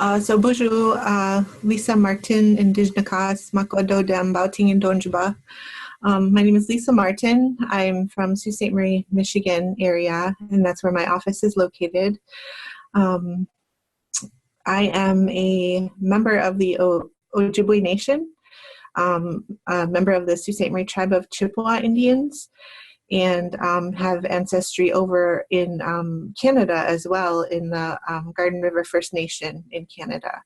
So bonjour, Lisa Martin, Indigenous Makodo Dambouting in Donjuba. My name is Lisa Martin. I'm from Sault Ste. Marie, Michigan area, and that's where my office is located. I am a member of the Ojibwe Nation, a member of the Sault Ste. Marie tribe of Chippewa Indians, and have ancestry over in Canada as well, in the Garden River First Nation in Canada.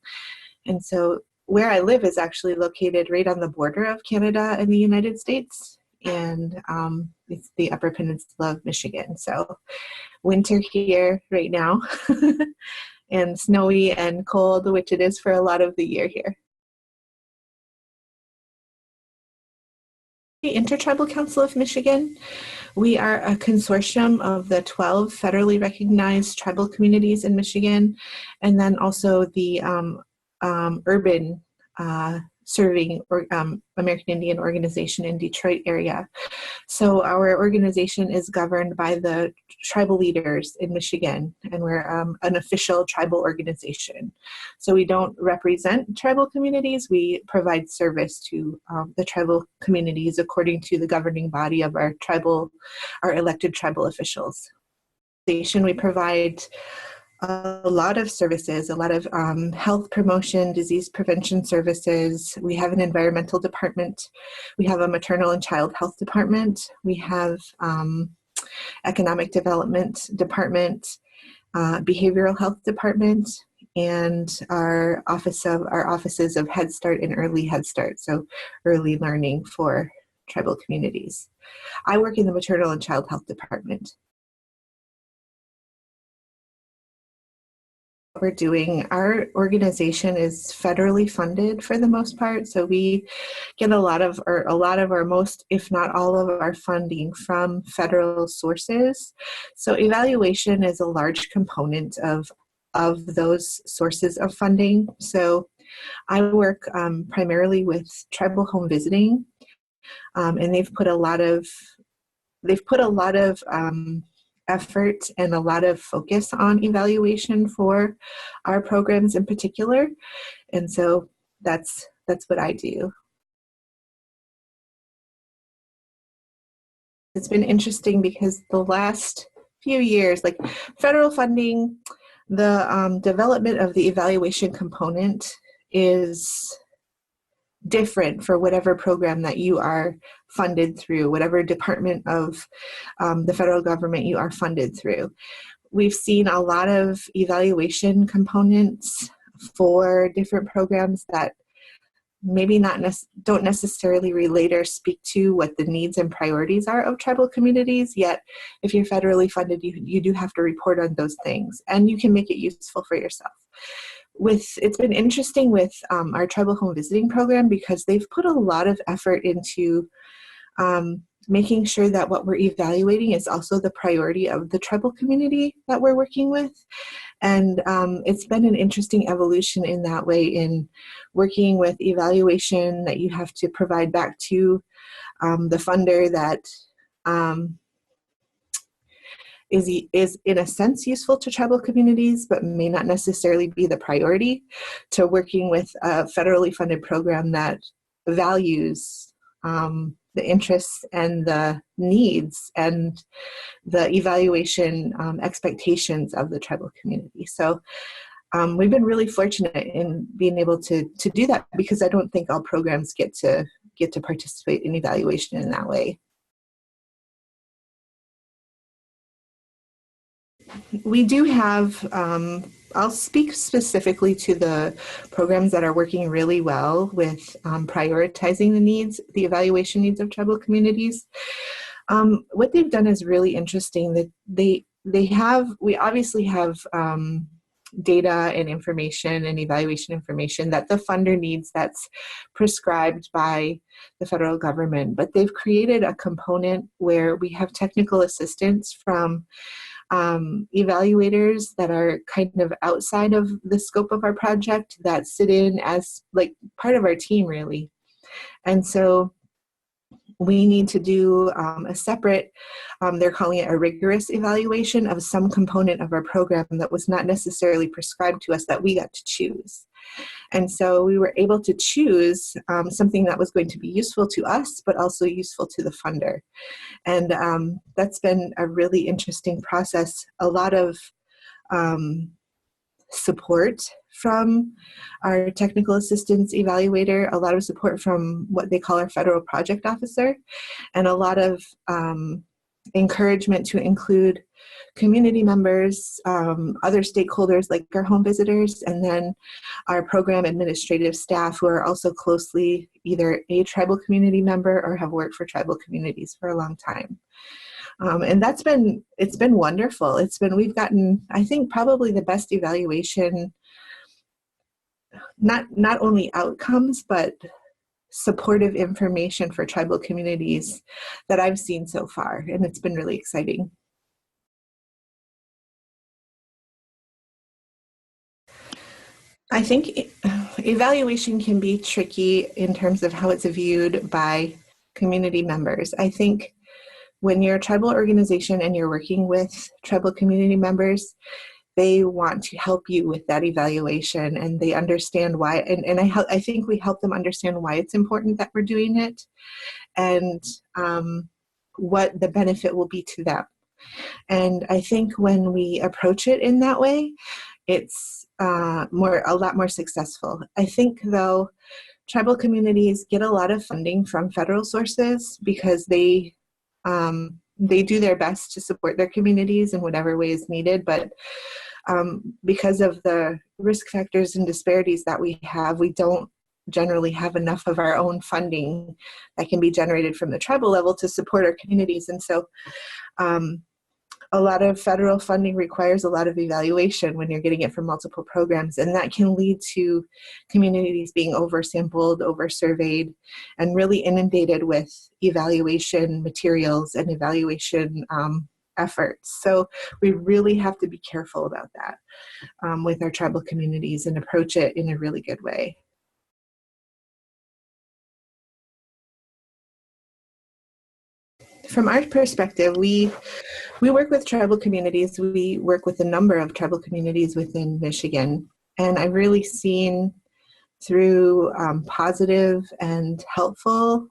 And so where I live is actually located right on the border of Canada and the United States, and it's the Upper Peninsula of Michigan. So winter here right now, and snowy and cold, which it is for a lot of the year here. The InterTribal Council of Michigan. We are a consortium of the 12 federally recognized tribal communities in Michigan, and then also the urban serving American Indian organization in Detroit area. So our organization is governed by the tribal leaders in Michigan, and we're an official tribal organization. So we don't represent tribal communities, we provide service to the tribal communities according to the governing body of our elected tribal officials. We provide a lot of services, a lot of health promotion, disease prevention services. We have an environmental department. We have a maternal and child health department. We have economic development department, behavioral health department, and our offices of Head Start and Early Head Start, so early learning for tribal communities. I work in the maternal and child health department. We're doing, our organization is federally funded for the most part, so we get a lot of our most, if not all of our funding from federal sources. So evaluation is a large component of those sources of funding. So I work primarily with tribal home visiting, and they've put a lot of effort and a lot of focus on evaluation for our programs in particular. And so that's what I do. It's been interesting because the last few years, like federal funding, the development of the evaluation component is different for whatever program that you are funded through, whatever department of the federal government you are funded through. We've seen a lot of evaluation components for different programs that maybe don't necessarily relate or speak to what the needs and priorities are of tribal communities, yet if you're federally funded, you do have to report on those things, and you can make it useful for yourself. It's been interesting with our tribal home visiting program because they've put a lot of effort into making sure that what we're evaluating is also the priority of the tribal community that we're working with. And it's been an interesting evolution in that way, in working with evaluation that you have to provide back to the funder that is in a sense useful to tribal communities, but may not necessarily be the priority, to working with a federally funded program that values the interests and the needs and the evaluation expectations of the tribal community. So we've been really fortunate in being able to do that, because I don't think all programs get to participate in evaluation in that way. We do have, I'll speak specifically to the programs that are working really well with prioritizing the evaluation needs of tribal communities. What they've done is really interesting. That we obviously have data and information and evaluation information that the funder needs that's prescribed by the federal government, but they've created a component where we have technical assistance from evaluators that are kind of outside of the scope of our project, that sit in as like part of our team, really. And so we need to do a separate, they're calling it a rigorous evaluation of some component of our program that was not necessarily prescribed to us that we got to choose. And so we were able to choose something that was going to be useful to us, but also useful to the funder. And that's been a really interesting process. A lot of support from our technical assistance evaluator, a lot of support from what they call our federal project officer, and a lot of encouragement to include community members, other stakeholders like our home visitors, and then our program administrative staff who are also closely either a tribal community member or have worked for tribal communities for a long time. And it's been wonderful. We've gotten, I think, probably the best evaluation, not only outcomes, but supportive information for tribal communities that I've seen so far. And it's been really exciting. I think evaluation can be tricky in terms of how it's viewed by community members. I think when you're a tribal organization and you're working with tribal community members, they want to help you with that evaluation, and they understand why. And I think we help them understand why it's important that we're doing it, and what the benefit will be to them. And I think when we approach it in that way, it's a lot more successful. I think, though, tribal communities get a lot of funding from federal sources because they do their best to support their communities in whatever way is needed, but because of the risk factors and disparities that we have, we don't generally have enough of our own funding that can be generated from the tribal level to support our communities. And so a lot of federal funding requires a lot of evaluation when you're getting it from multiple programs, and that can lead to communities being oversampled, oversurveyed, and really inundated with evaluation materials and evaluation efforts. So we really have to be careful about that with our tribal communities and approach it in a really good way. From our perspective, we work with tribal communities. We work with a number of tribal communities within Michigan, and I've really seen through positive and helpful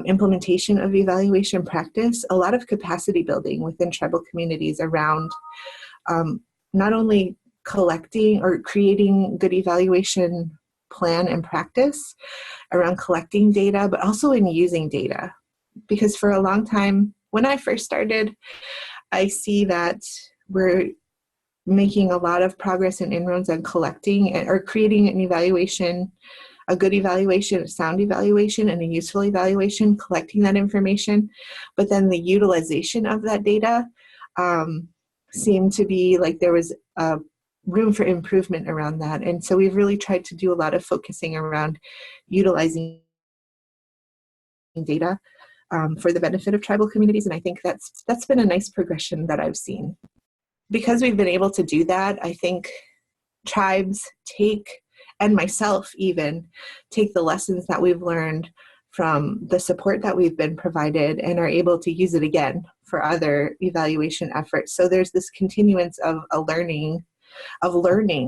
implementation of evaluation practice, a lot of capacity building within tribal communities around not only collecting or creating good evaluation plan and practice around collecting data, but also in using data. Because for a long time, when I first started, I see that we're making a lot of progress and inroads on collecting or creating an evaluation, a good evaluation, a sound evaluation, and a useful evaluation, collecting that information. But then the utilization of that data seemed to be like there was room for improvement around that. And so we've really tried to do a lot of focusing around utilizing data for the benefit of tribal communities. And I think that's been a nice progression that I've seen. Because we've been able to do that, I think tribes and myself even, take the lessons that we've learned from the support that we've been provided and are able to use it again for other evaluation efforts. So there's this continuance of learning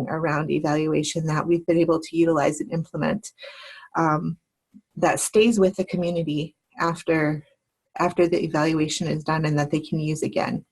around evaluation that we've been able to utilize and implement that stays with the community after the evaluation is done and that they can use again.